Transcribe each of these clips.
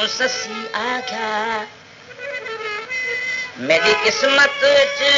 तेकू ससी आख्या मेरी किस्मत च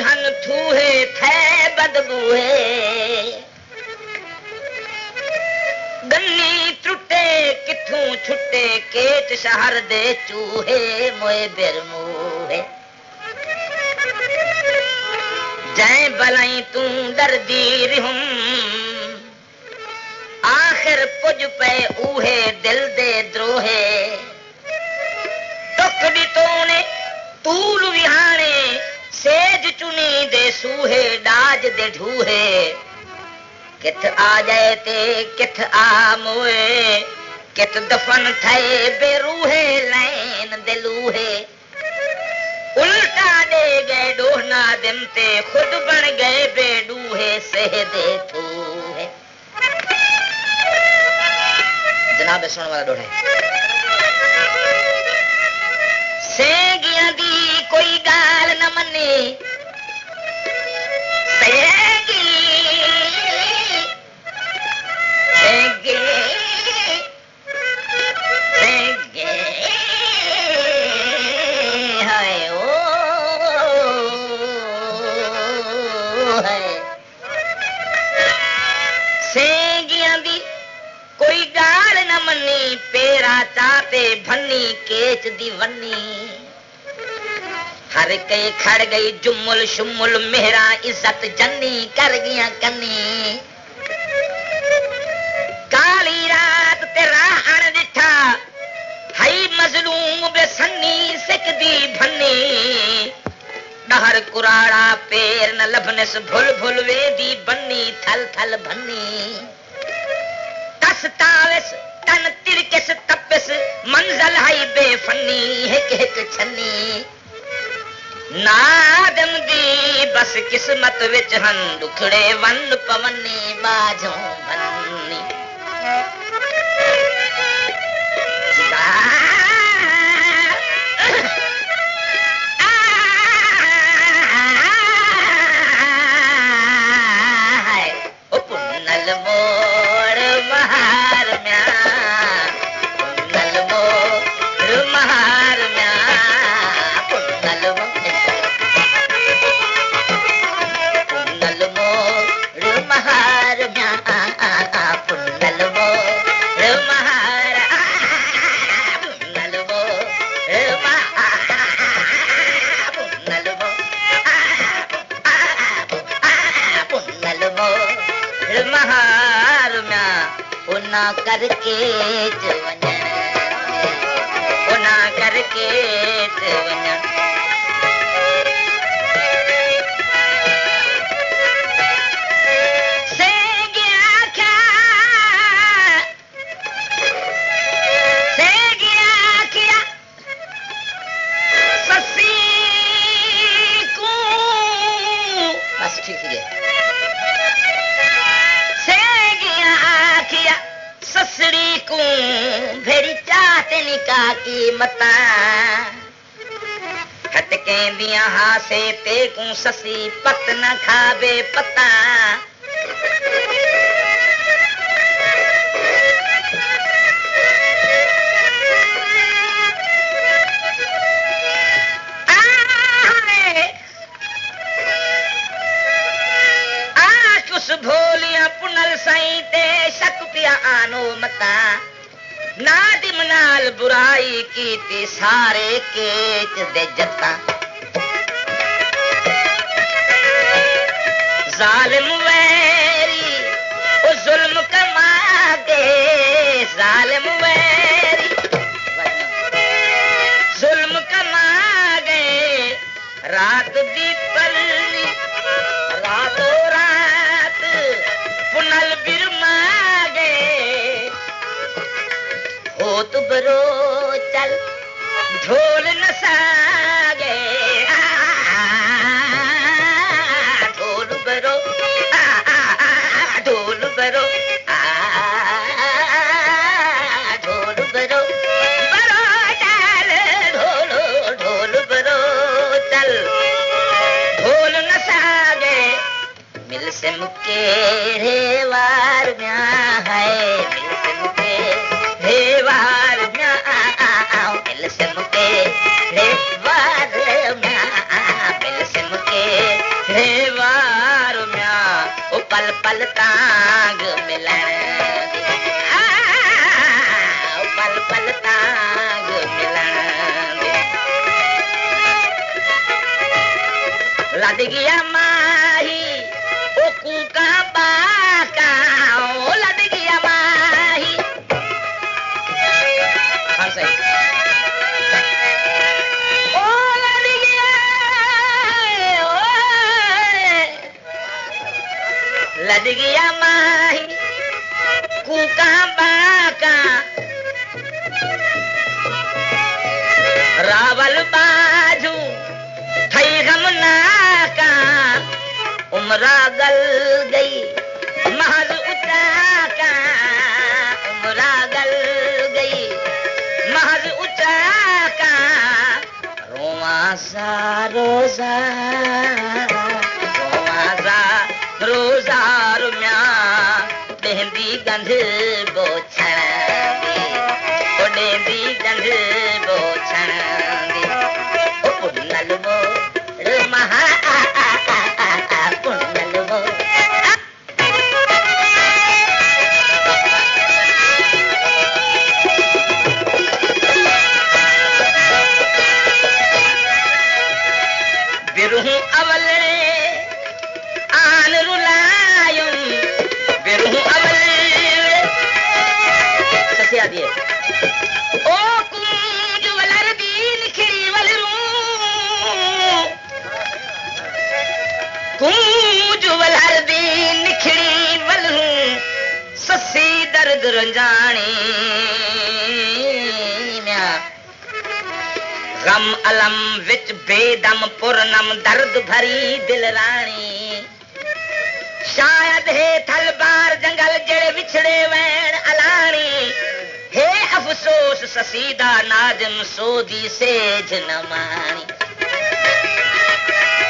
हन थूहे थे बदबूहे गन्नी त्रुटे किथों छुटे केट शहर दे चूहे मोए बिरमूहे जै भलाई तू डरदी रिहुम आखिर पुज पे ऊहे दिल दे द्रोहे टुक दितो ने तूल विहाने सेज चुनी दे सूहे डाज दे ढूहे किथ आ जाए ते किथ आ मोए किथ दफन थे बेरूहे लैन दिलूहे उल्टा दे गए डोहना दिन ते खुद बन गए बेडूहे सह दे थूहे जनाब सुन वाला डोढ़े सेगिया दी कोई गाल न मने सेगी सेगे सेगे हाय ओ है सेगिया दी कोई गाल न मनी पेरा चाते भन्नी केच दी वन्नी हर कई खड़ गई जुम्मुल शुम्मुल मेहरा इज्जत जन्नी कर गया कन्नी काली रात तेरा अण दिठा हई मजलूम बेसन्नी सिकदी भन्नी डहर कुराड़ा पेर न लभनस भुल भुल वेदी बन्नी थल थल भन्नी तावस तन तिरकिस तपिस मंजल हई बेफनी हिक हिक छन्नी नादम दी बस किस्मत विच हन दुखड़े वन पवनी बाजों बन्नी करके वञण उना करके वञण ससी को बस ठीक है ससड़ी को भेड़ी चाहते निकाह की मता हटके दिया हासे ते को ससी पत न खाबे पता भोलिया पुनल साई ते शक पिया आनो मता नादिम नाल बुराई की ते सारे केच दे जता जालिम वैरी ओ जुल्म कमा गए जालिम वैरी जुल्म कमा गए रात दी पल्ली रातों पुनल बिरमा गए हो तु बरो चल ढोल नसा गए ढोल बरो ढोल बरो ढोल बरो बरो चल ढोल ढोल बरो चल ढोल नसा गए मिल से मुके रेवार म्या है मिल से मुके रेवार म्या कूका बाका रावल बाजू थई गमनाका उमरा गल गई महज उचाका उमरा गल गई महज उचाका रोमा सा रोजा रोजा रुम्या डेंदी गंध बोछण ओ डेंदी गंध बोछण ओ पुनल वो महा पुनल वो बिरहू अवल आन रुलायुम बिरहू अवल ससिया दिए ओ कुंज वलर दीन खिड़ी वलरू कुंज वलर दीन खिड़ी वलरू ससी दर्द रंजानी म्या गम अलम विच बेदम पुरनम दर्द भरी दिल रानी शायद हे थल बार जंगल जड़े विछड़े वैन अलानी हे अफसोस ससीदा नाजम सोदी सेज न मानी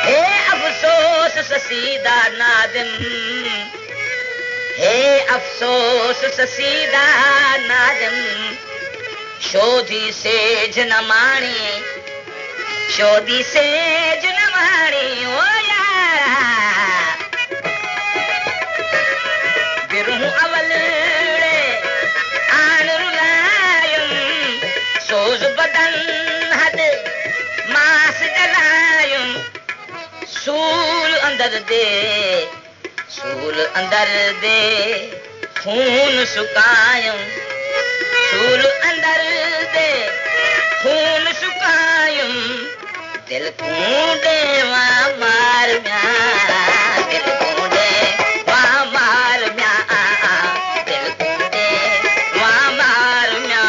हे अफसोस ससीदा नाजम हे अफसोस ससीदा नाजम शोधी सेज न मानी शोधी सेज न मानी ओ यारा बिरहू अवल आन रुलायुम सोज बदन हद मास जलायुम सूल अंदर दे खून सुकायुम सूल अंदर दे खून सुकायुम दिल कूंडे वा मार म्या दिल कूंडे वा मार म्या दिल कूंडे वा मार म्या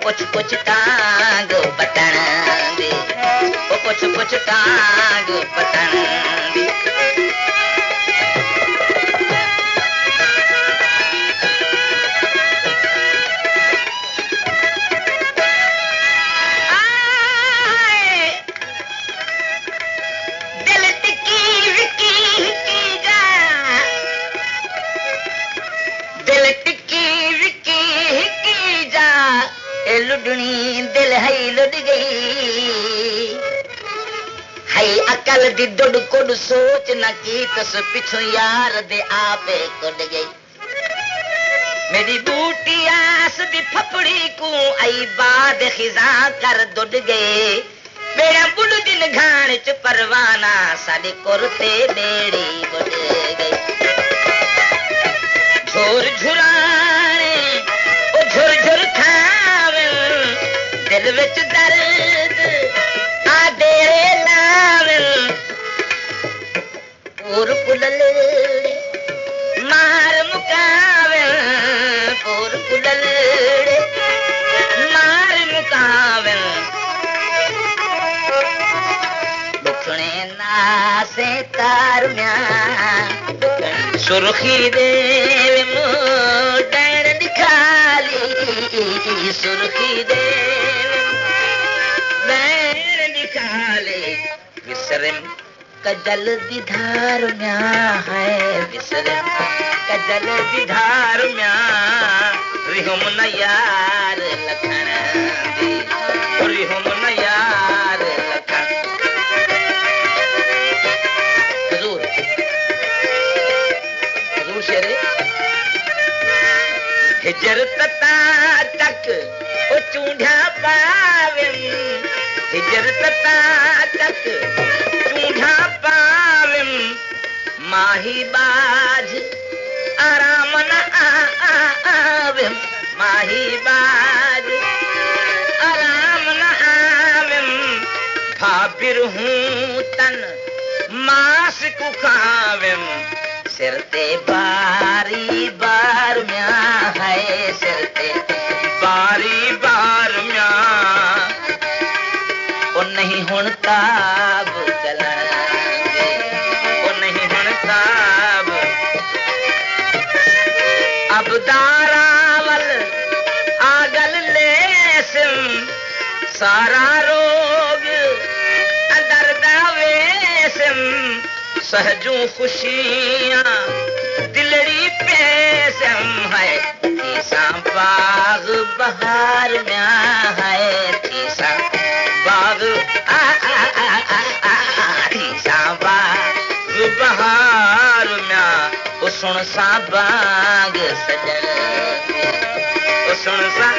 कुछ कुछ टांग बटन दे कुछ कुछ टांग बटन दे लुडनी दिल है लुट गई है अकल दी दुड कुड सोच न की तस पिछो यार दे आपे कुड गई मेरी बूटी आस दी फपड़ी को आई बाद खिजा कर दुड गए मेरा बुड़ दिन घाण च परवाना साडे कुरते बेड़ी बुड गई झोर झुराने ओ झुर झुर दिल विच दर्द आ डेरे लावन पूर पुलले मार मुकावन पूर पुलले मार मुकावन दुखने नासे तार म्या सुर्खी दे मोडन दिखाली सुर्खी दे विसरम कजल दिधार म्या है विसरम कजल दिधार म्या रिहुम न यार लखन दी रिहुम न यार लखन हुजूर हुजूर शेरे हिजरत तक ओ चूंढा पावे हिजरत तक चूंढा पावे माही बाज आराम न आवे माही बाज आराम न आवे भाबिर हूँ तन मास को खावे सिर ते बारी बार म्या ताब चलांगे वो नहीं हुण ताब अब दारावल आगल लेसम सारा रोग अंदर दावेसम सहजू खुशियां दिलड़ी पेसम है तीसा बाग बहार में है तीसा बाग तीसा बाग बहार में सुन सा बाग सजन सुन सा